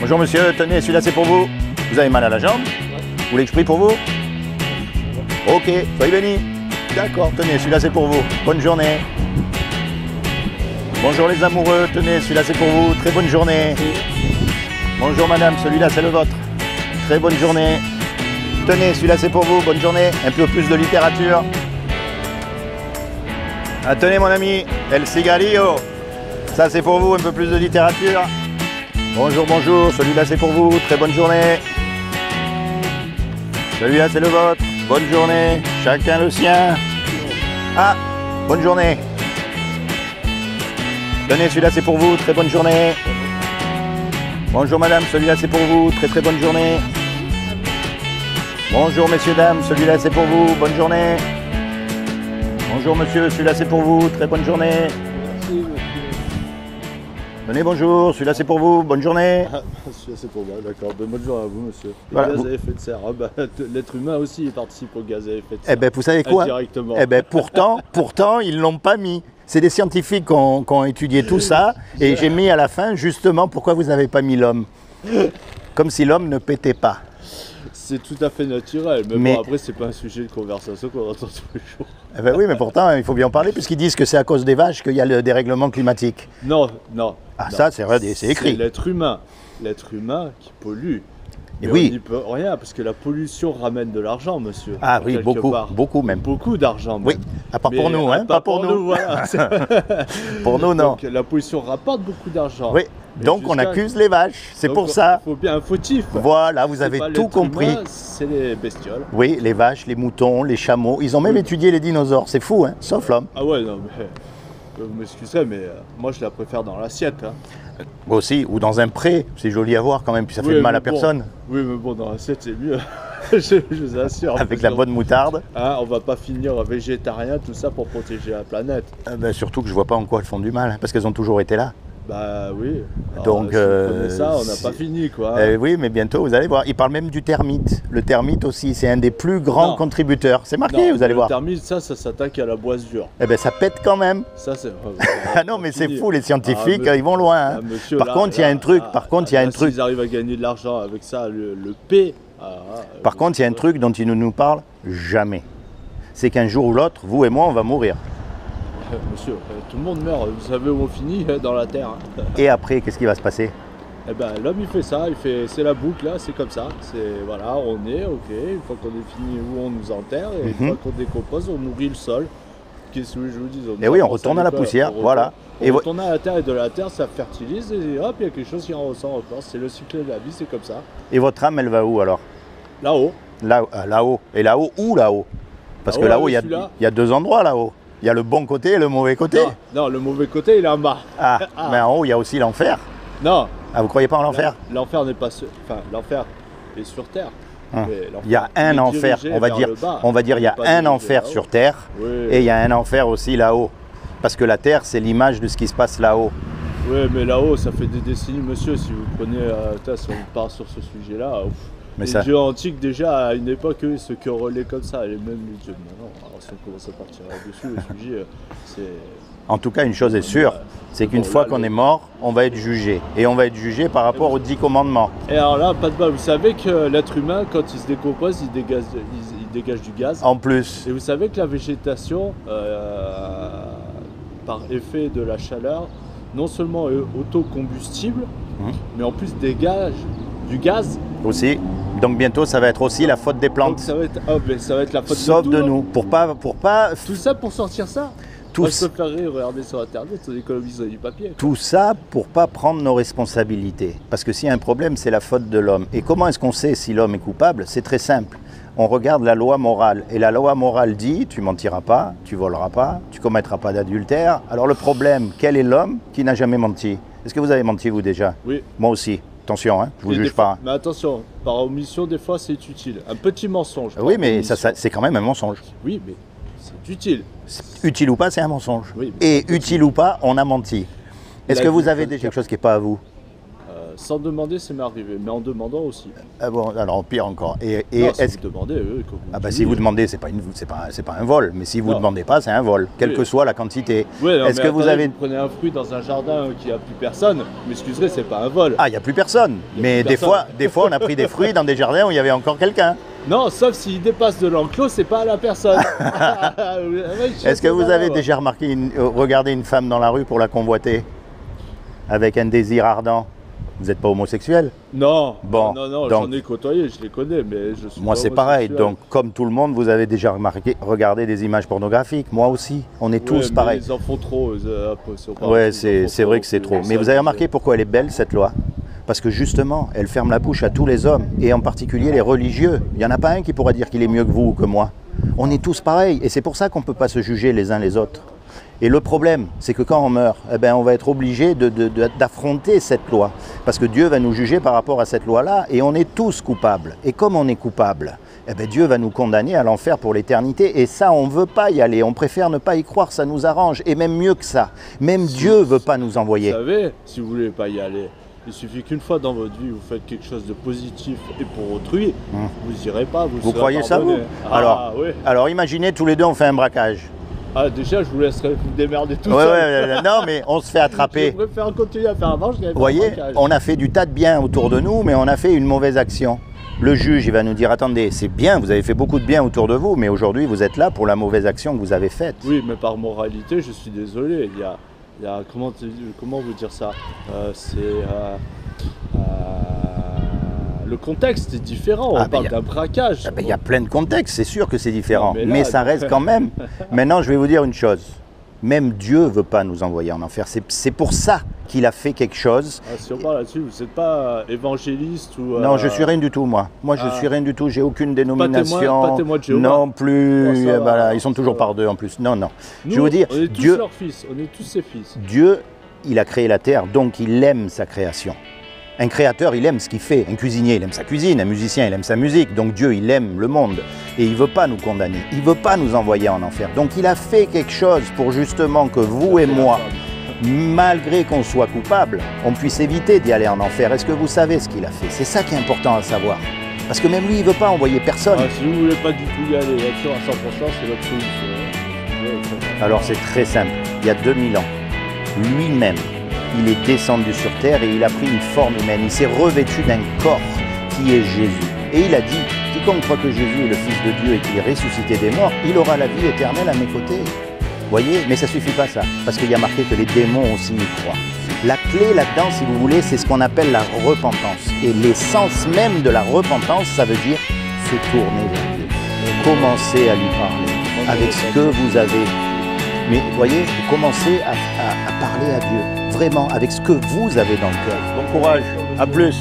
Bonjour monsieur, tenez, celui-là c'est pour vous. Vous avez mal à la jambe? Vous voulez que je prie pour vous? Ok, soyez bénis. D'accord, tenez, celui-là c'est pour vous. Bonne journée. Bonjour les amoureux, tenez, celui-là c'est pour vous. Très bonne journée. Bonjour madame, celui-là c'est le vôtre. Très bonne journée. Tenez, celui-là c'est pour vous, bonne journée. Un peu plus de littérature. Ah, tenez mon ami, El Cigarillo. Ça c'est pour vous, un peu plus de littérature. Bonjour, bonjour, celui-là c'est pour vous, très bonne journée. Celui-là c'est le vôtre, bonne journée, chacun le sien. Ah, bonne journée. Tenez, celui-là c'est pour vous, très bonne journée. Bonjour madame, celui-là c'est pour vous, très très bonne journée. Bonjour messieurs, dames, celui-là c'est pour vous, bonne journée. Bonjour monsieur, celui-là c'est pour vous, très bonne journée. Merci, monsieur. Tenez, bonjour, celui-là c'est pour vous, bonne journée. Ah, celui-là c'est pour moi, d'accord. Bonne journée à vous, monsieur. Voilà, Le gaz vous- à effet de serre. Ah, bah, l'être humain aussi il participe au gaz à effet de serre. Eh bien, vous savez quoi? Indirectement. Eh bien, pourtant, ils ne l'ont pas mis. C'est des scientifiques qui ont étudié tout ça. Et j'ai mis à la fin, justement, pourquoi vous n'avez pas mis l'homme. Comme si l'homme ne pétait pas. C'est tout à fait naturel. Mais, bon, après, c'est pas un sujet de conversation qu'on entend tous les jours. Eh ben oui, mais pourtant, il faut bien en parler, puisqu'ils disent que c'est à cause des vaches qu'il y a le dérèglement climatique. Non, non. Ah, non. ça, c'est vrai, c'est écrit. L'être humain. L'être humain qui pollue. Et Mais oui. on n'y peut rien, parce que la pollution ramène de l'argent, monsieur. Ah oui, quelque beaucoup, part. beaucoup même. Beaucoup d'argent. Oui, même. à part pour Mais, nous, hein, pas pour nous. voilà. Pour nous, non. Donc, la pollution rapporte beaucoup d'argent. Oui, Mais donc on jusqu'à- accuse les vaches, c'est Donc, pour ça. Il faut bien un fautif. Voilà, vous C'est avez pas tout l'être compris. humain, c'est les bestioles. Oui, les vaches, les moutons, les chameaux, ils ont même Oui. étudié les dinosaures, c'est fou, hein, sauf l'homme. Ah ouais, non, mais vous m'excuserez, mais moi je la préfère dans l'assiette. Hein. Moi aussi, ou dans un pré, c'est joli à voir quand même, puis ça fait Oui, de mal mais à personne. Oui, mais bon, dans l'assiette c'est mieux. je vous assure. Avec parce la qu'on- bonne moutarde. Hein, on va pas finir végétarien, tout ça pour protéger la planète. Ben, surtout que je vois pas en quoi elles font du mal, hein, parce qu'elles ont toujours été là. Bah oui. Alors, Donc, si vous prenez ça, on n'a c'est- pas fini quoi. Hein. Oui, mais bientôt, vous allez voir. Ils parlent même du termite. Le termite aussi, c'est un des plus grands Non. contributeurs. C'est marqué, Non, vous allez le voir. termite, ça s'attaque à la boisure. Eh ben, ça pète quand même. Ça, c'est. Ah non, mais c'est fini. fou, les scientifiques, Ah, mais- ils vont loin. hein. Ah, monsieur, Par là, contre, il y a là, un truc. là, Par contre, il y a un truc. S'ils arrivent à gagner de l'argent avec ça, le P. Par contre, il y a un truc dont ils ne nous parlent jamais. C'est qu'un jour ou l'autre, vous et moi, on va mourir. Monsieur, tout le monde meurt. Vous savez où on finit dans la terre. Hein. Et après, qu'est-ce qui va se passer? Eh ben, l'homme il fait ça, c'est la boucle là, c'est comme ça. C'est voilà, on est ok. Une fois qu'on est fini, où on nous enterre et une fois qu'on décompose, on nourrit le sol. Qu'est-ce que je vous dis? Et oui, on retourne à la poussière, voilà. On Et retourne à la terre et de la terre, ça fertilise et hop, il y a quelque chose qui en ressort encore. C'est le cycle de la vie, c'est comme ça. Et votre âme, elle va où alors? Là-haut. Là-haut. Et là-haut, où là-haut? Parce que Là-haut, là-haut, il y a- celui-là. il y a deux endroits là-haut. Il y a le bon côté et le mauvais côté. Non, non, le mauvais côté, il est en bas. Ah, mais en haut, il y a aussi l'enfer. Non, Ah, vous croyez pas en l'enfer? l'enfer n'est pas sur. Enfin, l'enfer est sur terre. Hein. Mais l'enfer, Il y a il un est enfer, dirigé on va vers dire. le bas. On va dire, il y a pas un dirigé enfer là-haut. sur terre Oui. et il y a un enfer aussi là-haut. Parce que la terre, c'est l'image de ce qui se passe là-haut. Oui, mais là-haut, ça fait des décennies, monsieur, si vous prenez, si on part sur ce sujet-là, Mais les ça- dieux antiques, déjà, à une époque, eux, se querellaient comme ça, et même les dieux de maintenant. Alors, si on commence à partir là-dessus, le sujet, c'est... En tout cas, une chose est sûre, c'est qu'une Bon, fois là, qu'on le- est mort, on va être jugé. Et on va être jugé par rapport aux 10 commandements. Et alors là, pas de bol, vous savez que l'être humain, quand il se décompose, il dégage du gaz. En plus, Et vous savez que la végétation, par effet de la chaleur, non seulement est autocombustible, mais en plus dégage du gaz. aussi, donc bientôt, ça va être aussi la faute des Donc plantes. ça va être, mais ça va être la faute Sauf tout, de hein. nous. Pour pas Tout ça pour sortir ça. Tout Moi, ça- je préférerais regarder sur internet, on économise du papier. Tout ça pour pas prendre nos responsabilités. Parce que s'il y a un problème, c'est la faute de l'homme. Et comment est-ce qu'on sait si l'homme est coupable? C'est très simple. On regarde la loi morale. Et la loi morale dit, tu mentiras pas, tu voleras pas, tu commettras pas d'adultère. Alors le problème, quel est l'homme qui n'a jamais menti? Est-ce que vous avez menti vous déjà? Oui. Moi aussi. Attention, hein, je vous Et des juge fois- pas. hein. Mais attention, par omission, des fois, c'est utile. Un petit mensonge. par Oui, mais omission. c'est quand même un mensonge. Oui, mais c'est utile. Utile ou pas, c'est un mensonge. Oui, mais Et c'est utile ou pas, on a menti. Est-ce La que vous vie avez peut déjà le quelque chose qui n'est pas à vous? Sans demander, ça m'est arrivé, mais en demandant aussi. Ah bon, alors pire encore. Et Non, si est-ce vous demandez, comme Ah bah tu si dis. vous demandez, c'est pas un vol, mais si vous ne Non. demandez pas, c'est un vol, quelle Oui. que soit la quantité. Ouais, non, Est-ce mais que vous attendez, avez... vous prenez un fruit dans un jardin qui a plus personne, vous m'excuserez, c'est pas un vol. Ah, il n'y a plus personne. Il y a Mais plus des personne. fois, on a pris des fruits dans des jardins où il y avait encore quelqu'un. Non, sauf s'il dépasse de l'enclos, c'est pas à la personne. Est-ce que vous avez déjà regardé une femme dans la rue pour la convoiter avec un désir ardent? Vous n'êtes pas homosexuel? Non, Bon, non, donc- j'en ai côtoyé, je les connais, mais je suis Moi, pas c'est pareil. homosexuel. Donc, comme tout le monde, vous avez déjà regardé des images pornographiques. Moi aussi. On est Ouais, tous mais pareils. Ils en font trop. Après, Ouais, c'est vrai que c'est trop. Mais vous avez remarqué pourquoi elle est belle, cette loi? Parce que justement, elle ferme la bouche à tous les hommes, et en particulier les religieux. Il n'y en a pas un qui pourra dire qu'il est mieux que vous ou que moi. On est tous pareils, et c'est pour ça qu'on ne peut pas se juger les uns les autres. Et le problème, c'est que quand on meurt, eh ben, on va être obligé d'affronter cette loi. Parce que Dieu va nous juger par rapport à cette loi-là, et on est tous coupables. Et comme on est coupables, eh ben, Dieu va nous condamner à l'enfer pour l'éternité. Et ça, on ne veut pas y aller. On préfère ne pas y croire, ça nous arrange. Et même mieux que ça, même Dieu ne veut pas nous envoyer. Vous savez, si vous voulez pas y aller, il suffit qu'une fois dans votre vie, vous faites quelque chose de positif et pour autrui, vous irez pas, vous serez croyez ça, pardonné. vous? Ah, oui. Alors imaginez, tous les deux, on fait un braquage. Ah, déjà, je vous laisserai vous démerder tout Ouais, seul. non, mais on se fait attraper. Je préfère continuer à faire un manche qu'à faire Vous voyez, un braquage. on a fait du tas de bien autour de nous, mais on a fait une mauvaise action. Le juge, il va nous dire, attendez, c'est bien, vous avez fait beaucoup de bien autour de vous, mais aujourd'hui, vous êtes là pour la mauvaise action que vous avez faite. Oui, mais par moralité, je suis désolé. Il y a comment vous dire ça le contexte est différent. Ah, On ben, parle y a- d'un braquage. Ah ben, il y a plein de contextes, c'est sûr que c'est différent, Non, mais mais là- ça reste quand même. Maintenant, je vais vous dire une chose. Même Dieu ne veut pas nous envoyer en enfer. C'est pour ça qu'il a fait quelque chose. Ah, si on parle là-dessus, vous n'êtes pas évangéliste ou. Non, je suis rien du tout, moi. Moi, je suis rien du tout. J'ai aucune dénomination. pas témoin de Jéhovah. Non plus. Oh, ça va, Voilà, ils sont ça toujours va. par deux en plus. Non, non. Nous, je vais vous dire, on est tous Dieu, leurs fils, on est tous ses fils. Dieu, il a créé la terre, donc il aime sa création. Un créateur, il aime ce qu'il fait. Un cuisinier, il aime sa cuisine. Un musicien, il aime sa musique. Donc Dieu, il aime le monde. Et il ne veut pas nous condamner. Il ne veut pas nous envoyer en enfer. Donc il a fait quelque chose pour justement que vous et moi, malgré qu'on soit coupable, on puisse éviter d'y aller en enfer. Est-ce que vous savez ce qu'il a fait? C'est ça qui est important à savoir. Parce que même lui, il ne veut pas envoyer personne. Ah, si vous ne voulez pas du tout y aller là-dessus à 100%, c'est votre solution. Alors c'est très simple. Il y a 2000 ans, lui-même, il est descendu sur terre et il a pris une forme humaine. Il s'est revêtu d'un corps qui est Jésus. Et il a dit, quiconque croit que Jésus est le Fils de Dieu et qu'il est ressuscité des morts, il aura la vie éternelle à mes côtés. Voyez, mais ça ne suffit pas ça, parce qu'il y a marqué que les démons aussi y croient. La clé là-dedans, si vous voulez, c'est ce qu'on appelle la repentance. Et l'essence même de la repentance, ça veut dire se tourner vers Dieu. Commencez à lui parler avec ce que vous avez. Mais voyez, vous commencez à parler à Dieu, vraiment, avec ce que vous avez dans le cœur. Bon courage, à plus.